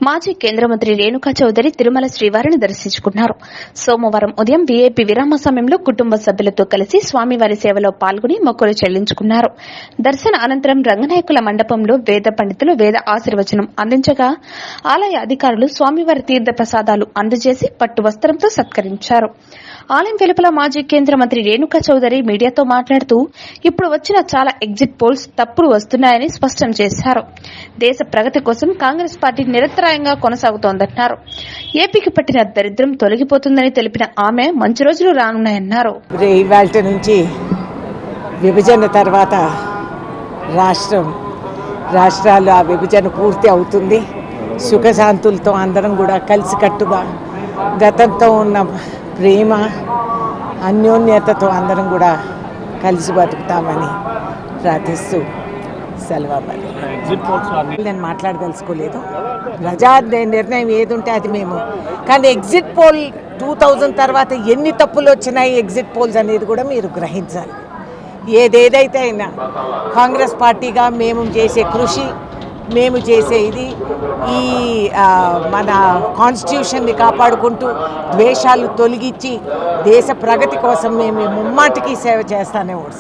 మాజీ కేంద్ర మంత్రి రేణుకా చౌదరి తిరుమల శ్రీవారిని దర్శించుకున్నారు. సోమవారం ఉదయం వీఐపీ విరామ సమయంలో కుటుంబ సభ్యులతో కలిసి స్వామివారి సేవలో పాల్గొని మొక్కులు చెల్లించుకున్నారు. దర్శన అనంతరం రంగనాయకుల మండపంలో వేద పండితులు వేద ఆశీర్వచనం అందించగా ఆలయ అధికారులు స్వామివారి తీర్థ ప్రసాదాలు అందజేసి పట్టు వస్త్రంతో సత్కరించారు. ఆలయం వెలుపల మాజీ కేంద్ర మంత్రి రేణుకా చౌదరి మీడియాతో మాట్లాడుతూ ఇప్పుడు వచ్చిన చాలా ఎగ్జిట్ పోల్స్ తప్పులు వస్తున్నాయని స్పష్టం చేశారు. దేశ ప్రగతి కోసం కాంగ్రెస్ పార్టీ నిరంతరాయంగా కొనసాగుతోందన్నారు. ఏపీకి పట్టిన దరిద్రం తొలగిపోతుందని తెలిపిన ఆమె మంచి రోజులు రానున్నాయన్నారు. ఇవాల్టి నుంచి విభజన తర్వాత రాష్ట్రాలు ఆ విభజన పూర్తి అవుతుంది. సుఖశాంతులతో అందరం కూడా కలిసికట్టుగా గతంతో ఉన్న ప్రేమ అన్యోన్యతతో అందరం కూడా కలిసి బతుకుతామని ప్రార్థిస్తూ సెలవు. నేను మాట్లాడదలుచుకోలేదు. ప్రజా నిర్ణయం ఏది ఉంటే అది మేము. కానీ ఎగ్జిట్ పోల్ 2000 తర్వాత ఎన్ని తప్పులు వచ్చినాయి ఎగ్జిట్ పోల్స్ అనేది కూడా మీరు గ్రహించాలి. ఏదేదైతే అయినా కాంగ్రెస్ పార్టీగా మేము చేసే కృషి, మేము చేసే ఇది ఈ మన కాన్స్టిట్యూషన్ని కాపాడుకుంటూ ద్వేషాలు తొలగించి దేశ ప్రగతి కోసం మేము ముమ్మాటికి సేవ చేస్తానే వస్తాం.